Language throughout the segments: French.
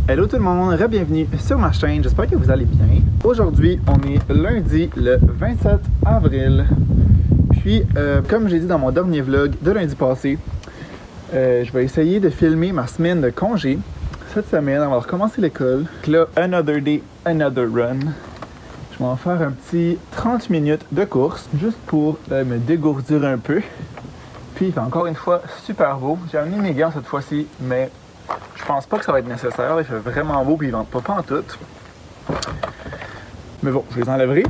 Hello tout le monde, bienvenue sur ma chaîne, j'espère que vous allez bien. Aujourd'hui, on est lundi le 27 avril. Puis, comme j'ai dit dans mon dernier vlog de lundi passé, je vais essayer de filmer ma semaine de congé. Cette semaine, on va recommencer l'école. Donc là, another day, another run. Je vais en faire un petit 30 minutes de course, juste pour me dégourdir un peu. Puis, il fait encore une fois super beau. J'ai amené mes gants cette fois-ci, mais je pense pas que ça va être nécessaire. Il fait vraiment beau puis ils vendent pas pantoute. Mais bon, je les enlèverai.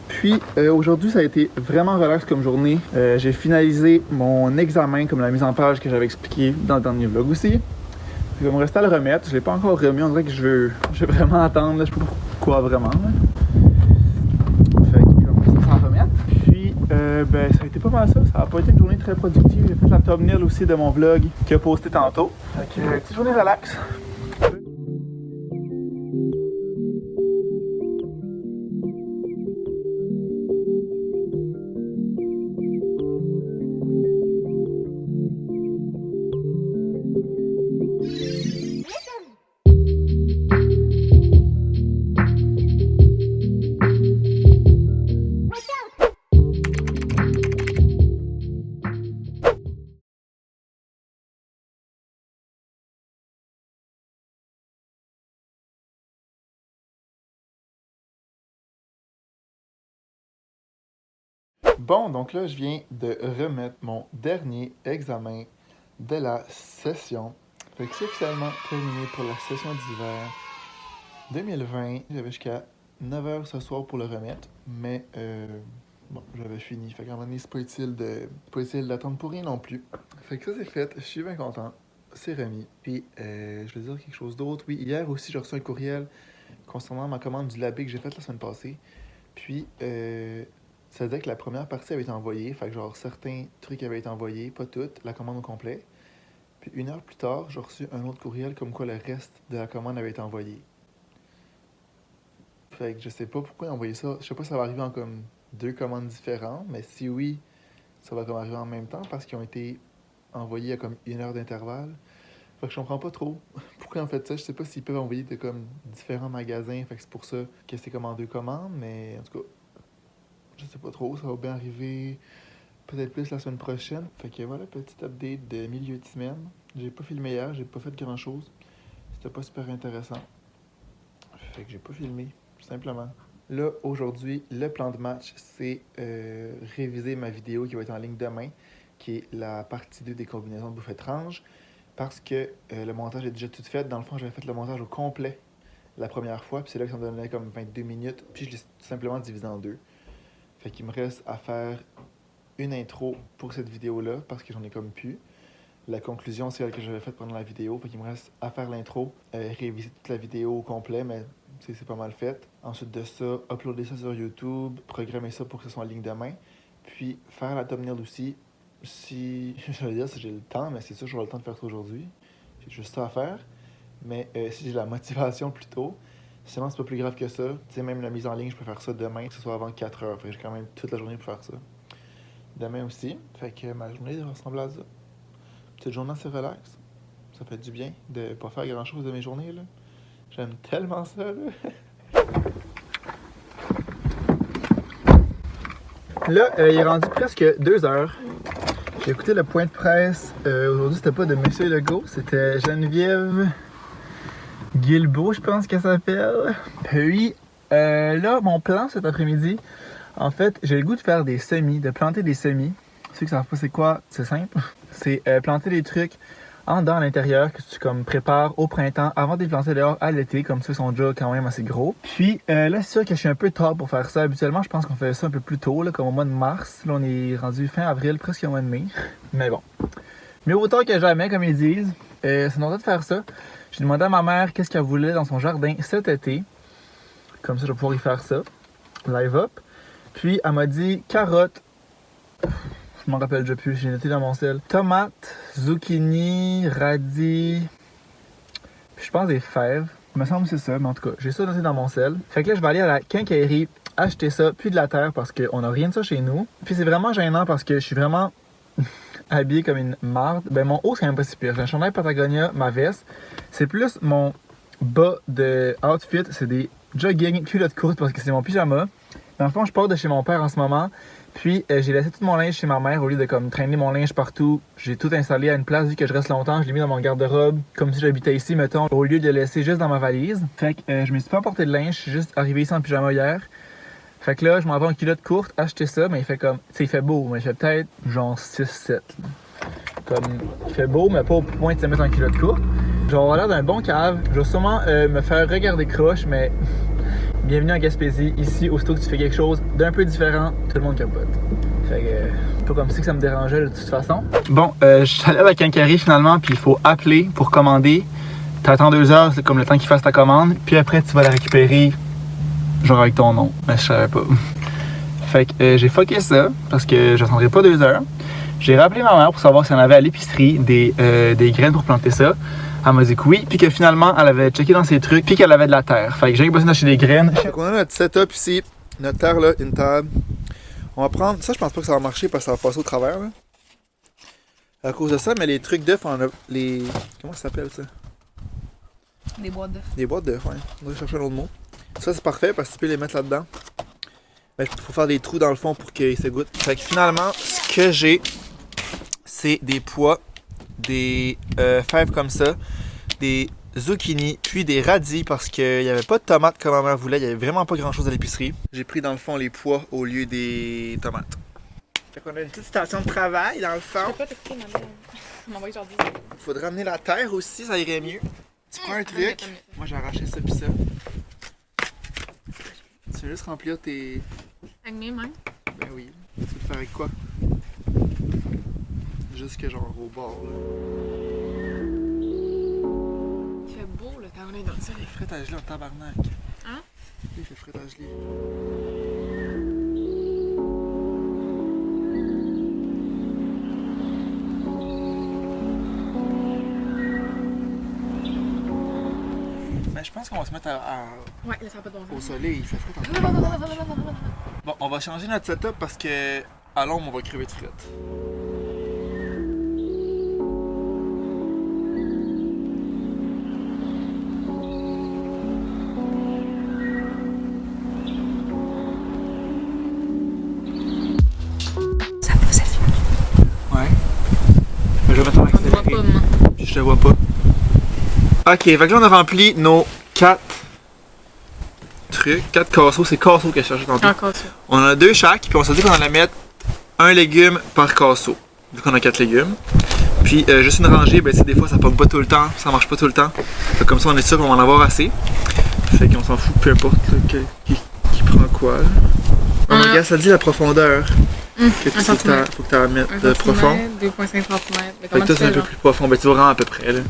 Puis aujourd'hui, ça a été vraiment relax comme journée. J'ai finalisé mon examen comme la mise en page que j'avais expliqué dans le dernier vlog aussi. Il va me rester à le remettre. Je l'ai pas encore remis. On dirait que je vais vraiment attendre. Là. Je sais pas pourquoi vraiment. Là. Fait qu'il va me rester à remettre. Puis ça a été pas mal ça. Ça n'a pas été une journée très productive. J'ai fait la thumbnail aussi de mon vlog qui a posté tantôt. Fait que petite journée relax. Bon, donc là, je viens de remettre mon dernier examen de la session. Fait que c'est officiellement terminé pour la session d'hiver 2020. J'avais jusqu'à 9h ce soir pour le remettre, mais bon, j'avais fini. Fait qu'à un moment donné, c'est pas utile d'attendre pour rien non plus. Fait que ça, c'est fait. Je suis bien content. C'est remis. Puis, je vais dire quelque chose d'autre. Oui, hier aussi, j'ai reçu un courriel concernant ma commande du labé que j'ai faite la semaine passée. Puis, ça disait que la première partie avait été envoyée, fait que genre certains trucs avaient été envoyés, pas toutes, la commande au complet. Puis 1 heure plus tard, j'ai reçu un autre courriel comme quoi le reste de la commande avait été envoyé. Fait que je sais pas pourquoi ils ont envoyé ça. Je sais pas si ça va arriver en comme 2 commandes différentes, mais si oui, ça va comme arriver en même temps parce qu'ils ont été envoyés à comme 1 heure d'intervalle. Fait que je comprends pas trop pourquoi ils ont fait ça. Je sais pas s'ils peuvent envoyer de comme différents magasins, fait que c'est pour ça que c'est comme en 2 commandes, mais en tout cas, je sais pas trop, ça va bien arriver peut-être plus la semaine prochaine. Fait que voilà, petit update de milieu de semaine. J'ai pas filmé hier, j'ai pas fait grand chose. C'était pas super intéressant. Fait que j'ai pas filmé, tout simplement. Là, aujourd'hui, le plan de match, c'est réviser ma vidéo qui va être en ligne demain, qui est la partie 2 des combinaisons de bouffe étrange, parce que le montage est déjà tout fait. Dans le fond, j'avais fait le montage au complet la première fois, puis c'est là que ça me donnait comme 22 minutes, puis je l'ai tout simplement divisé en 2. Fait qu'il me reste à faire une intro pour cette vidéo-là, parce que j'en ai comme plus. La conclusion, c'est elle que j'avais faite pendant la vidéo. Fait qu'il me reste à faire l'intro, réviser toute la vidéo au complet, mais c'est pas mal fait. Ensuite de ça, uploader ça sur YouTube, programmer ça pour que ce soit en ligne demain. Puis faire la thumbnail aussi. Si, je veux dire, si j'ai le temps, mais c'est sûr que j'aurai le temps de faire ça aujourd'hui. J'ai juste ça à faire. Mais si j'ai la motivation plutôt, sinon c'est pas plus grave que ça. Tu sais, même la mise en ligne, je peux faire ça demain, que ce soit avant 4 heures. Fait que j'ai quand même toute la journée pour faire ça. Demain aussi. Fait que ma journée ressemble à ça. Petite journée assez relax. Ça fait du bien de pas faire grand chose de mes journées, là. J'aime tellement ça, là. Là, il est rendu presque 2 heures. J'ai écouté le point de presse. Aujourd'hui, c'était pas de Monsieur Legault, c'était Geneviève Guilbeault, je pense qu'elle s'appelle. Puis, là, mon plan cet après-midi, en fait, j'ai le goût de faire des semis, de planter des semis. Ceux qui savent pas c'est quoi, c'est simple. C'est planter des trucs en dedans à l'intérieur que tu comme prépares au printemps avant de les planter dehors à l'été, comme ça ils sont déjà quand même assez gros. Puis là, c'est sûr que je suis un peu tard pour faire ça. Habituellement, je pense qu'on fait ça un peu plus tôt, là, comme au mois de mars. Là, on est rendu fin avril, presque au mois de mai. Mais bon. Mieux vaut tard que jamais, comme ils disent. C'est notre de faire ça. J'ai demandé à ma mère qu'est-ce qu'elle voulait dans son jardin cet été. Comme ça, je vais pouvoir y faire ça. Live up. Puis, elle m'a dit carottes. Je m'en rappelle déjà plus, j'ai noté dans mon sel. Tomates, zucchini, radis, puis je pense des fèves. Il me semble que c'est ça, mais en tout cas, j'ai ça noté dans mon sel. Fait que là, je vais aller à la quincaillerie acheter ça, puis de la terre parce qu'on n'a rien de ça chez nous. Puis c'est vraiment gênant parce que je suis vraiment habillé comme une marde. Ben mon haut, c'est quand même pas si pire. J'ai un chandail Patagonia, ma veste. C'est plus mon bas de outfit, c'est des jogging culottes courtes parce que c'est mon pyjama. Dans le fond, je pars de chez mon père en ce moment. Puis j'ai laissé tout mon linge chez ma mère au lieu de comme traîner mon linge partout. J'ai tout installé à une place vu que je reste longtemps. Je l'ai mis dans mon garde-robe comme si j'habitais ici, mettons, au lieu de le laisser juste dans ma valise. Fait que je me suis pas emporté de linge, je suis juste arrivé ici en pyjama hier. Fait que là, je m'en vais en culotte courte, acheter ça, mais il fait comme, tu sais, il fait beau, mais il fait peut-être genre 6-7. Comme, il fait beau, mais pas au point de se mettre en culotte courte. Je vais avoir l'air d'un bon cave. Je vais sûrement me faire regarder croche, mais bienvenue en Gaspésie. Ici, aussitôt que tu fais quelque chose d'un peu différent, tout le monde capote. Fait que, pas comme si que ça me dérangeait de toute façon. Bon, je suis allé à la quincaillerie finalement, puis il faut appeler pour commander. T'attends 2 heures, c'est comme le temps qu'il fasse ta commande, puis après tu vas la récupérer, genre avec ton nom. Mais je savais pas. Fait que j'ai fucké ça, parce que j'attendrai pas 2 heures. J'ai rappelé ma mère pour savoir si elle avait à l'épicerie des graines pour planter ça. Elle m'a dit que oui, puis que finalement, elle avait checké dans ses trucs, puis qu'elle avait de la terre. Fait que j'ai besoin d'acheter des graines. Donc on a notre setup ici, notre terre là, une table. On va prendre, ça je pense pas que ça va marcher parce que ça va passer au travers là. À cause de ça, mais les trucs d'œufs, on a les... Comment ça s'appelle ça? Des boîtes d'œufs. Des boîtes d'œufs, ouais. On va chercher un autre mot. Ça c'est parfait parce que tu peux les mettre là-dedans. Mais il faut faire des trous dans le fond pour qu'ils se goûtent. Fait que finalement, ce que j'ai, c'est des pois, des fèves comme ça, des zucchini, puis des radis parce qu'il n'y avait pas de tomates comme ma mère voulait. Il n'y avait vraiment pas grand chose à l'épicerie. J'ai pris dans le fond les pois au lieu des tomates. Fait qu'on a une petite station de travail dans le fond. Je peux pas t'écouter, ma mère. aujourd'hui. Il faudrait ramener la terre aussi, ça irait mieux. Tu prends un truc. Moi j'ai arraché ça puis ça. Tu veux juste remplir tes... Avec mes mains. Ben oui. Tu veux le faire avec quoi? Jusque genre au bord là. Il fait beau là quand on est dans le soleil. Il fait frais à geler en tabarnak. Hein? Il fait frais à geler. Ben, je pense qu'on va se mettre Ouais, là ça va pas de bon au sens. soleil. Il fait frais en tabarnak. Bon, on va changer notre setup parce que à l'ombre, on va crever de fret. Ça va, ça finit. Ouais. Mais je vais mettre en On te voit accéléré. pas, moi. Puis je te vois pas. Ok, fait que là on a rempli nos 4 trucs. 4 casseaux, c'est casseaux que je cherchais tantôt. Encore ça. On en a 2 chaque, puis on s'est dit qu'on allait mettre un légume par casseau. Vu qu'on a 4 légumes. Puis juste une rangée, ben des fois ça pomme pas tout le temps, ça marche pas tout le temps. Fait que comme ça on est sûr qu'on va en avoir assez. Fait qu'on s'en fout, peu importe là, qui prend quoi. Là. Oh my god, ça dit la profondeur. Que tu sais, faut que tu la mettes de profond. 2,5 cm. Fait que toi c'est un peu plus profond, ben tu vas vraiment à peu près là.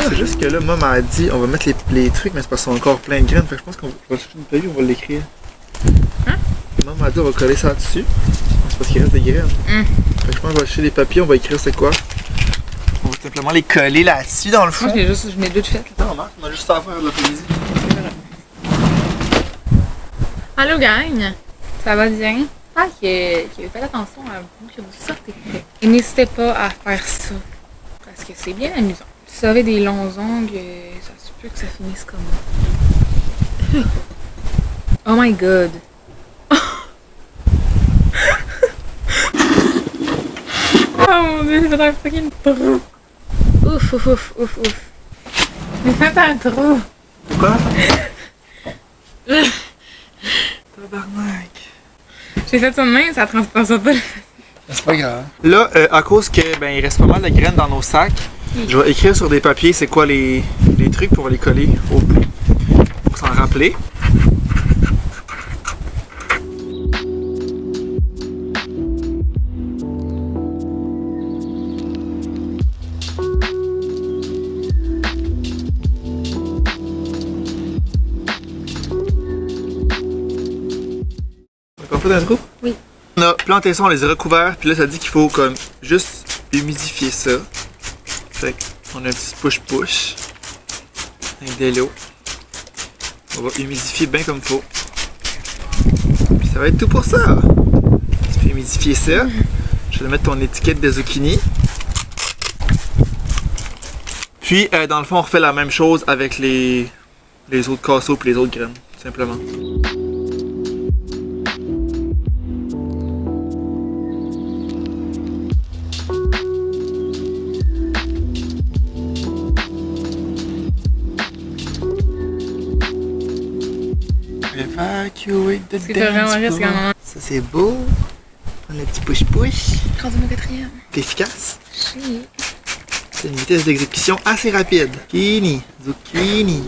C'est juste que là, maman m'a dit on va mettre les trucs, mais c'est parce qu'ils sont encore plein de graines. Fait que je pense qu'on va chercher une feuille, on va l'écrire. Hein? Maman m'a dit on va coller ça dessus. C'est parce qu'il reste des graines. Fait que je pense qu'on va chercher des papiers, on va écrire c'est quoi. On va simplement les coller là-dessus dans le fond. Moi, je n'ai deux de faites. Non, on a juste à faire de l'après-midi. Allô, gang! Ça va bien? Ah, faites attention à vous que vous sortez prêt. Et n'hésitez pas à faire ça. Parce que c'est bien amusant. Si vous avez des longs ongles, ça se peut que ça finisse comme ça. Oh my god! Oh mon dieu, j'ai fait un fucking trou! Ouf, ouf, ouf, ouf, ouf. J'ai fait un trou! Quoi? Tabarnak. J'ai fait ça de même, ça transparaît pas. C'est pas grave. Là, à cause que ben il reste pas mal de graines dans nos sacs, je vais écrire sur des papiers c'est quoi les trucs pour les coller au bout. Pour s'en rappeler. On fait un trou? Oui. On a planté ça, on les a recouverts, puis là ça dit qu'il faut comme juste humidifier ça. Fait qu'on a un petit push-push avec de l'eau. On va humidifier bien comme il faut. Puis ça va être tout pour ça. Tu peux humidifier ça. Je vais mettre ton étiquette de zucchini. Puis dans le fond, on refait la même chose avec les autres casseaux et les autres graines, simplement. Evacuate the dance floor. Ça c'est beau. On a un petit push-push. Rendu mon quatrième. C'est efficace. Oui. C'est une vitesse d'exécution assez rapide. Zucchini, zucchini.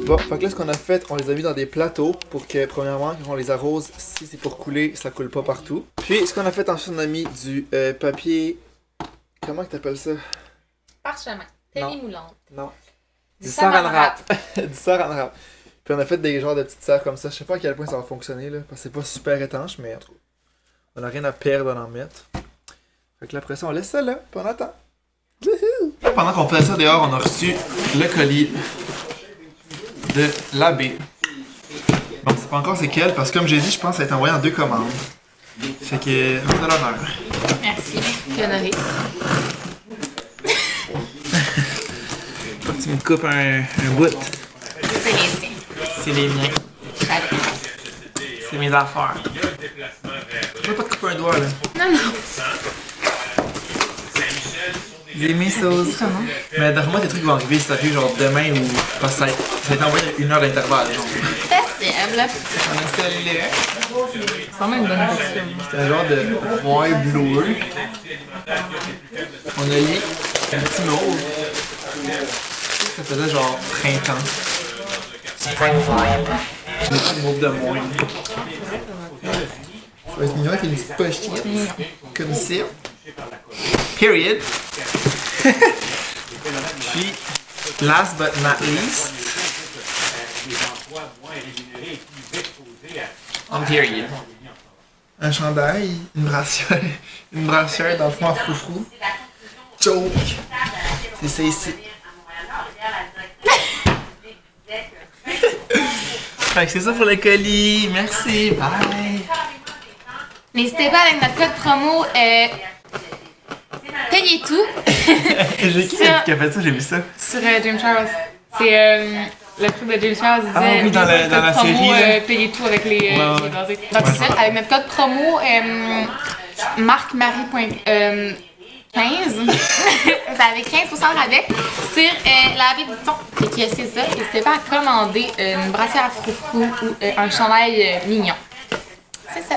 Bon, fait que là, ce qu'on a fait, on les a mis dans des plateaux pour que, premièrement, quand on les arrose, si c'est pour couler, ça coule pas partout. Puis, ce qu'on a fait ensuite, on a mis du papier. Comment que t'appelles ça? Parchemin. Télémoulante. Non. Du saran wrap. Du saran wrap. Puis, on a fait des genres de petites serres comme ça. Je sais pas à quel point ça va fonctionner, là, parce que c'est pas super étanche, mais en tout cas, on a rien à perdre d'en mettre. Fait que là, après ça, on laisse ça là, puis on attend. Wouhou! Pendant qu'on faisait ça dehors, on a reçu le colis de l'abbé. Bon, c'est pas encore c'est quel, parce que comme j'ai dit, je pense que ça va être envoyé en 2 commandes. Fait que, on fait l'honneur. Merci. Honoré. Faut que tu me coupes un bout. C'est les tiens. C'est les miens. C'est mes affaires. Je veux pas te couper un doigt, là. Non, non. J'ai mis ça aussi. Mais d'après moi, tes trucs vont arriver, ça arrive genre demain ou. Parce que ça va être envoyé à 1 heure d'intervalle, genre. Possible. On installe là. C'est vraiment une bonne texture. C'est un genre de wire blower. On a eu un petit mauve. Ça faisait genre printemps. On a pas de mauve de moins. Ça va être mignon avec une petite pochette. Comme ça. Period. Puis, last but not least, on period. Un chandail, une brassière dans le fond en froufrou. Choke. C'est ça ici. Fait que c'est ça pour le colis. Merci. Bye. N'hésitez pas avec notre code promo payez tout. J'ai qui a fait ça, j'ai vu ça. Sur James Charles. C'est le truc de James Charles disait. Ah oui, dans la promo, série. Payez tout avec les blasés. Donc c'est ça, avec notre code promo marc-marie.15. Ça avait 15% de rabais sur la baie du son. Et que c'est ça. N'hésitez pas à commander une brassière à froufrou ou un chandail mignon. C'est ça.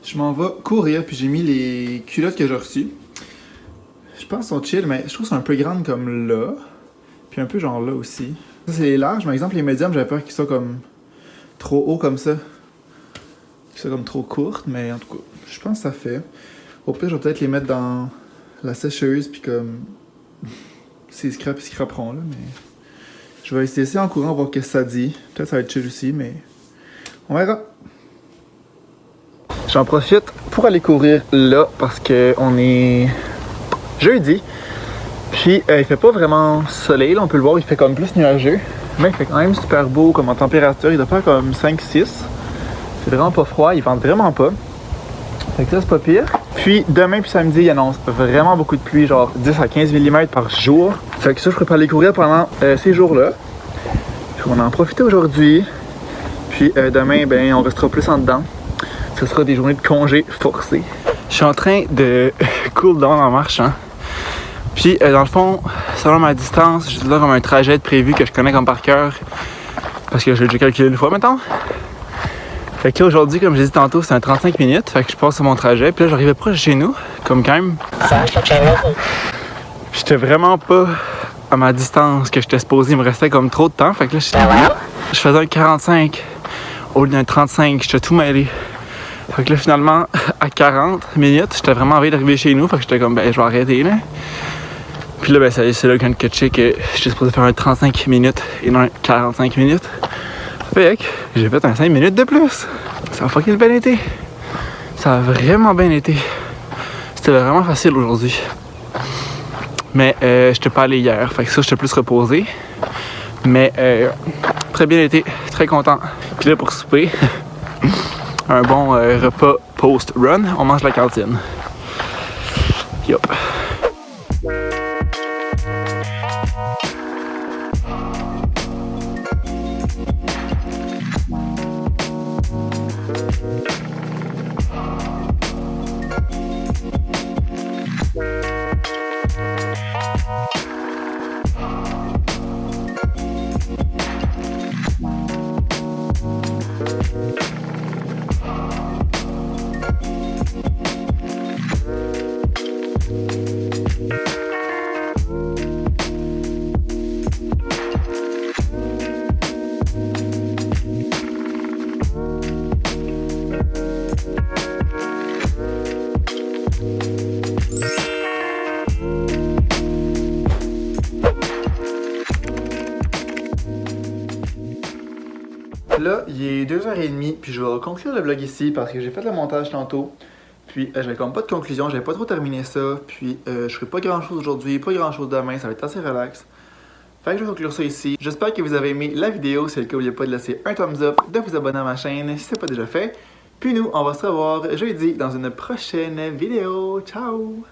Je m'en vais courir, puis j'ai mis les culottes que j'ai reçues. Je pense qu'elles sont chill, mais je trouve qu'elles sont un peu grandes comme là. Puis un peu genre là aussi. Ça, c'est les larges. Par exemple, les médiums, j'avais peur qu'ils soient comme trop hauts comme ça. Qu'ils soient comme trop courtes, mais en tout cas, je pense que ça fait. Au pire, je vais peut-être les mettre dans la sécheuse, puis comme. S'ils scrapent, ils scraperont là, mais. Je vais essayer en courant, voir ce que ça dit. Peut-être ça va être chill aussi, mais. On verra. J'en profite pour aller courir là parce que on est jeudi. Puis il fait pas vraiment soleil, là, on peut le voir, il fait comme plus nuageux. Mais il fait quand même super beau comme en température, il doit faire comme 5-6. C'est vraiment pas froid, il vente vraiment pas. Fait que ça c'est pas pire. Puis demain puis samedi, il annonce vraiment beaucoup de pluie, genre 10 à 15 mm par jour. Fait que ça je prépare aller courir pendant ces jours-là. Puis on en profiter aujourd'hui. Puis demain, ben on restera plus en dedans. Ce sera des journées de congé forcés. Je suis en train de cool down en marchant. Puis dans le fond, selon ma distance, j'ai tout le temps comme un trajet de prévu que je connais comme par cœur. Parce que je l'ai déjà calculé une fois, mettons. Fait que là, aujourd'hui, comme j'ai dit tantôt, c'est un 35 minutes. Fait que je passe sur mon trajet. Puis là, j'arrivais proche de chez nous, comme quand même. J'étais vraiment pas à ma distance que j'étais supposé. Il me restait comme trop de temps. Fait que là, je faisais un 45 au lieu d'un 35. J'étais tout mêlé. Fait que là, finalement, à 40 minutes, j'étais vraiment envie d'arriver chez nous. Fait que j'étais comme, ben, je vais arrêter, là. Puis là, ben, c'est là quand je check que j'étais supposé faire un 35 minutes et non un 45 minutes. Fait que j'ai fait un 5 minutes de plus. Ça a fucking bien été. Ça a vraiment bien été. C'était vraiment facile aujourd'hui. Mais j'étais pas allé hier. Fait que ça, j'étais plus reposé. Mais très bien été. Très content. Puis là, pour souper, un bon repas post-run, on mange à la cantine. Yup. Là, il est 2h30, puis je vais conclure le vlog ici parce que j'ai fait le montage tantôt. Puis j'avais comme pas de conclusion, j'avais pas trop terminé ça. Puis je ferai pas grand chose aujourd'hui, pas grand chose demain, ça va être assez relax. Fait que je vais conclure ça ici. J'espère que vous avez aimé la vidéo. Si c'est le cas, n'oubliez pas de laisser un thumbs up, de vous abonner à ma chaîne si c'est pas déjà fait. Puis nous, on va se revoir jeudi dans une prochaine vidéo. Ciao!